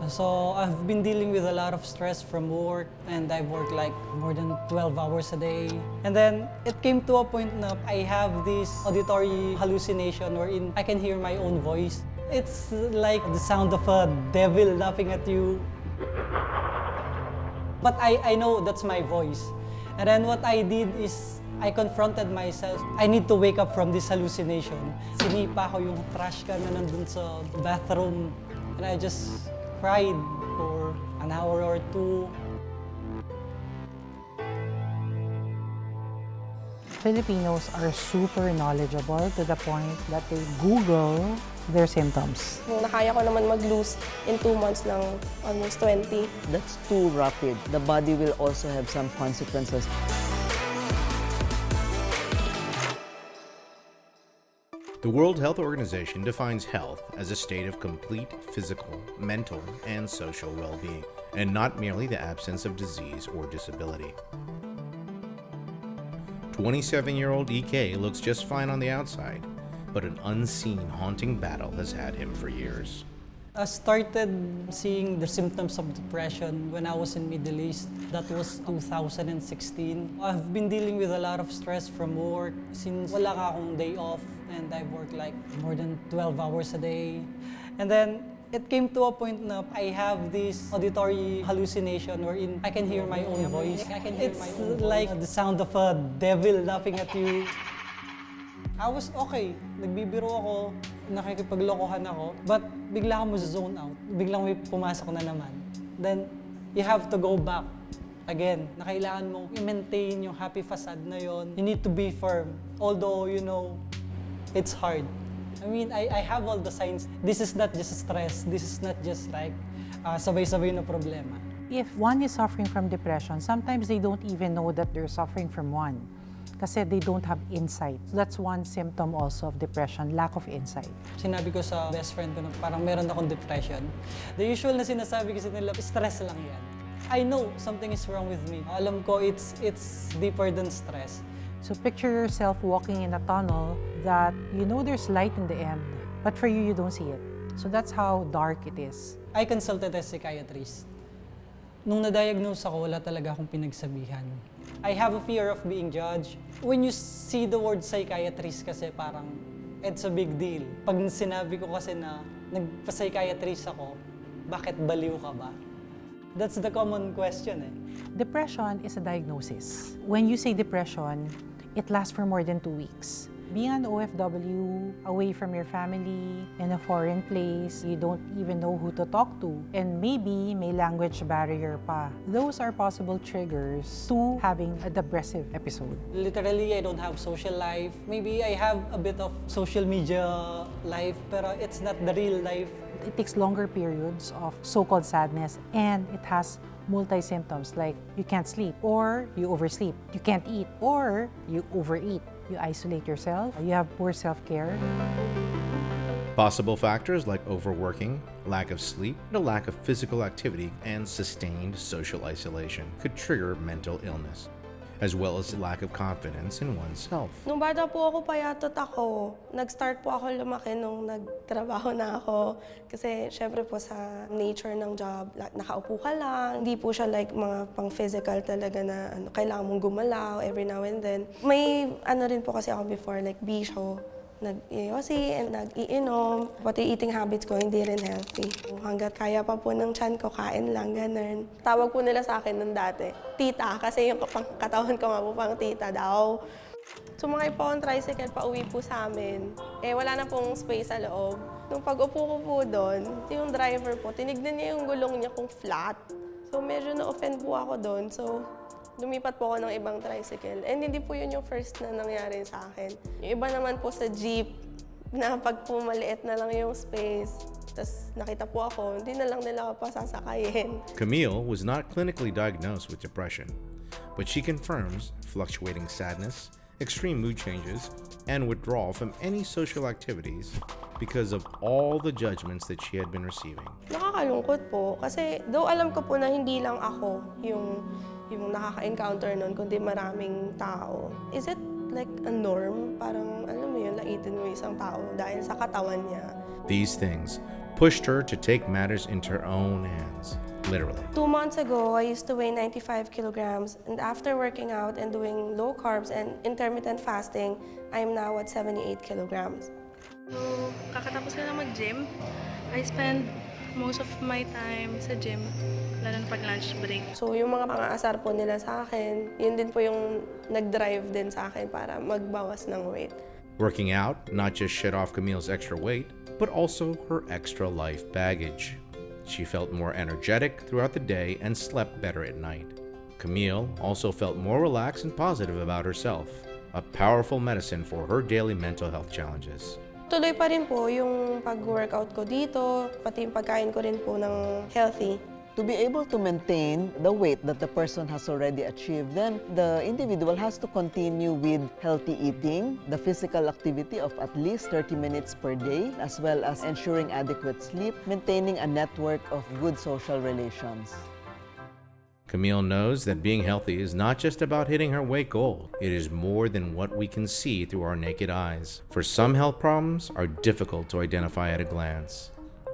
So I've been dealing with a lot of stress from work, and I've worked like more than 12 hours a day. And then it came to a point na I have this auditory hallucination wherein I can hear my own voice. It's like the sound of a devil laughing at you. But I know that's my voice. And then what I did is I confronted myself. I need to wake up from this hallucination. Sinipa ko yung trash can na nandun sa bathroom. And I just cried for an hour or two. Filipinos are super knowledgeable to the point that they Google their symptoms. Nakaya ko naman mag-lose in 2 months ng almost 20. That's too rapid. The body will also have some consequences. The World Health Organization defines health as a state of complete physical, mental, and social well-being, and not merely the absence of disease or disability. 27-year-old EK looks just fine on the outside, but an unseen haunting battle has had him for years. I started seeing the symptoms of depression when I was in Middle East. That was 2016. I've been dealing with a lot of stress from work since wala ka akong day off, and I've worked like more than 12 hours a day. And then it came to a point na I have this auditory hallucination wherein I can hear my own voice. It's like the sound of a devil laughing at you. I was okay. Nagbibiro ako, nakikipaglokohan ako, but bigla ako zone out. Biglang may pumasok na naman. Then, you have to go back again. Na kailangan mong i-maintain yung happy facade na yon. You need to be firm. Although, you know, it's hard. I mean, I have all the signs. This is not just stress. This is not just like sabay-sabay na problema. If one is suffering from depression, sometimes they don't even know that they're suffering from one. Kasi they don't have insight. That's one symptom also of depression, lack of insight. Sinabi ko sa best friend ko na parang meron akong depression. The usual na sinasabi kasi nila, stress lang yan. I know something is wrong with me. Alam ko it's deeper than stress. So picture yourself walking in a tunnel that you know there's light in the end, but for you, you don't see it. So that's how dark it is. I consulted a psychiatrist. Nung na-diagnose ako, wala talaga akong pinagsabihan. I have a fear of being judged. When you see the word psychiatrist kasi parang it's a big deal. Pag sinabi ko kasi na nagpa-psychiatrist ako, bakit baliw ka ba? That's the common question eh. Depression is a diagnosis. When you say depression, it lasts for more than 2 weeks. Being an OFW, away from your family, in a foreign place, you don't even know who to talk to, and maybe may language barrier pa. Those are possible triggers to having a depressive episode. Literally, I don't have social life. Maybe I have a bit of social media life, pero it's not the real life. It takes longer periods of so-called sadness, and it has multi-symptoms like you can't sleep, or you oversleep, you can't eat, or you overeat. You isolate yourself, you have poor self-care. Possible factors like overworking, lack of sleep, a lack of physical activity, and sustained social isolation could trigger mental illness, as well as lack of confidence in oneself. Nung bata po ako, payatot ako. Nag-start po ako lumaki nung nagtrabaho na ako. Kasi syempre po sa nature ng job, nakaupo ka lang. Hindi po siya like mga pang-physical talaga na kailangan mong gumalaw every now and then. May rin po kasi ako before, like bisyo. Nag-iyosi and nag-iinom. Pati eating habits ko, hindi rin healthy. Hanggat kaya pa po ng tiyan ko, kain lang, ganun. Tawag po nila sa akin nung dati, tita, kasi yung katawan ko nga po pang tita daw. Sumakay po akong tricycle pa uwi po sa amin. Wala na pong space sa loob. Nung pag-upo ko po doon, yung driver po, tinignan niya yung gulong niya kung flat. So medyo na-offend po ako doon. So lumipat po ako ng ibang tricycle. And hindi po yun yung first na nangyari sa akin. Yung iba naman po sa jeep, na pag pumaliit na lang yung space, tapos nakita po ako, hindi na lang nila ako pasasakayin. Camille was not clinically diagnosed with depression, but she confirms fluctuating sadness, extreme mood changes, and withdrawal from any social activities because of all the judgments that she had been receiving. Nakakalungkot po kasi though alam ko po na hindi lang ako yung nakaka-encounter nun, kundi maraming tao. Is it like a norm? Parang, alam mo yun, laitin mo isang tao dahil sa katawan niya. These things pushed her to take matters into her own hands, literally. 2 months ago, I used to weigh 95 kilograms, and after working out and doing low carbs and intermittent fasting, I am now at 78 kilograms. So, kakatapos ko lang mag-gym, I spend most of my time sa gym, lalo na pag lunch break. So yung mga pang-aasar po nila sa akin, yun din po yung nag-drive din sa akin para magbawas ng weight. Working out not just shed off Camille's extra weight, but also her extra life baggage. She felt more energetic throughout the day and slept better at night. Camille also felt more relaxed and positive about herself, a powerful medicine for her daily mental health challenges. Tuloy pa rin po yung pag-workout ko dito, pati yung pagkain ko rin po ng healthy. To be able to maintain the weight that the person has already achieved, then the individual has to continue with healthy eating, the physical activity of at least 30 minutes per day, as well as ensuring adequate sleep, maintaining a network of good social relations. Camille knows that being healthy is not just about hitting her weight goal. It is more than what we can see through our naked eyes. For some health problems are difficult to identify at a glance.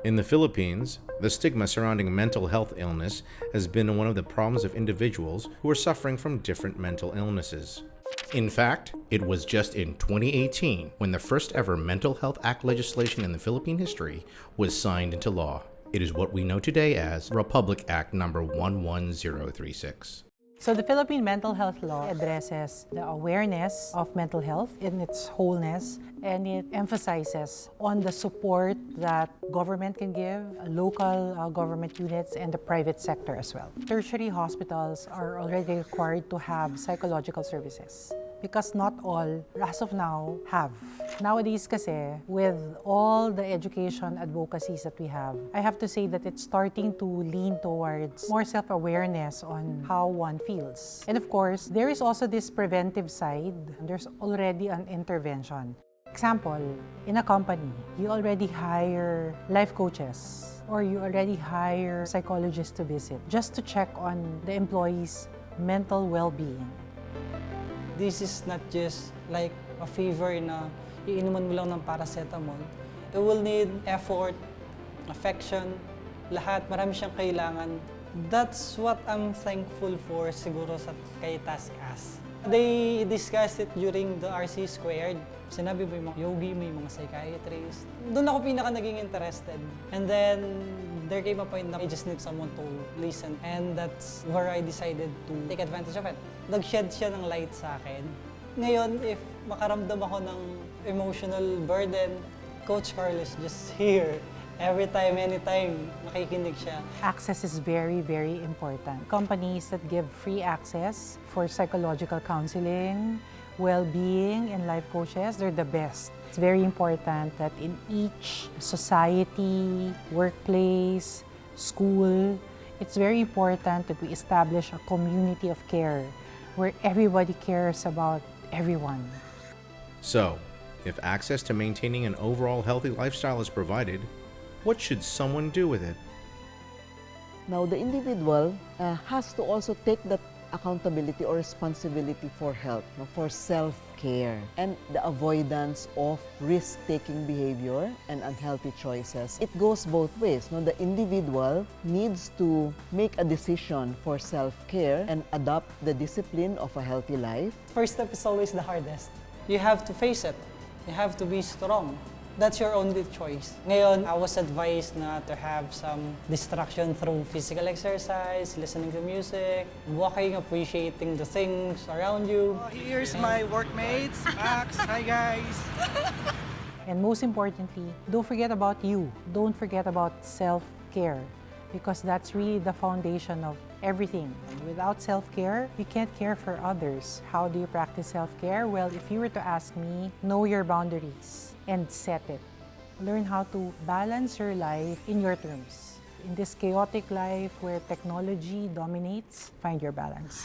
In the Philippines, the stigma surrounding mental health illness has been one of the problems of individuals who are suffering from different mental illnesses. In fact, it was just in 2018 when the first ever Mental Health Act legislation in the Philippine history was signed into law. It is what we know today as Republic Act number 11036. So the Philippine Mental Health Law addresses the awareness of mental health in its wholeness, and it emphasizes on the support that government can give, local government units, and the private sector as well. Tertiary hospitals are already required to have psychological services because not all, as of now, have. Nowadays kasi, with all the education advocacies that we have to say that it's starting to lean towards more self-awareness on how one feels. And of course, there is also this preventive side. There's already an intervention. Example, in a company, you already hire life coaches or you already hire psychologists to visit just to check on the employee's mental well-being. This is not just like a fever na iinuman mo lang ng paracetamol. It will need effort, affection, lahat. Marami siyang kailangan. That's what I'm thankful for siguro sa kay TaskUs. They discussed it during the RC Squared. Sinabi mo yung mga yogi, may mga psychiatrists. Doon ako pinaka naging interested. And then, there came a point na I just need someone to listen. And that's where I decided to take advantage of it. Nag-shed siya ng light sa akin. Ngayon, if makaramdam ako ng emotional burden, Coach Carl is just here. Every time, anytime, makikinig siya. Access is very, very important. Companies that give free access for psychological counseling, well-being, and life coaches, they're the best. It's very important that in each society, workplace, school, it's very important that we establish a community of care where everybody cares about everyone. So, if access to maintaining an overall healthy lifestyle is provided, what should someone do with it? Now, the individual has to also take that accountability or responsibility for health, for self-care, and the avoidance of risk-taking behavior and unhealthy choices. It goes both ways. The individual needs to make a decision for self-care and adopt the discipline of a healthy life. First step is always the hardest. You have to face it. You have to be strong. That's your only choice. Ngayon, I was advised na to have some distraction through physical exercise, listening to music, walking, appreciating the things around you. Here's my workmates, Max. Hi guys. And most importantly, don't forget about you. Don't forget about self-care because that's really the foundation of everything. Without self-care, you can't care for others. How do you practice self-care? Well, if you were to ask me, know your boundaries and set it. Learn how to balance your life in your terms. In this chaotic life where technology dominates, find your balance.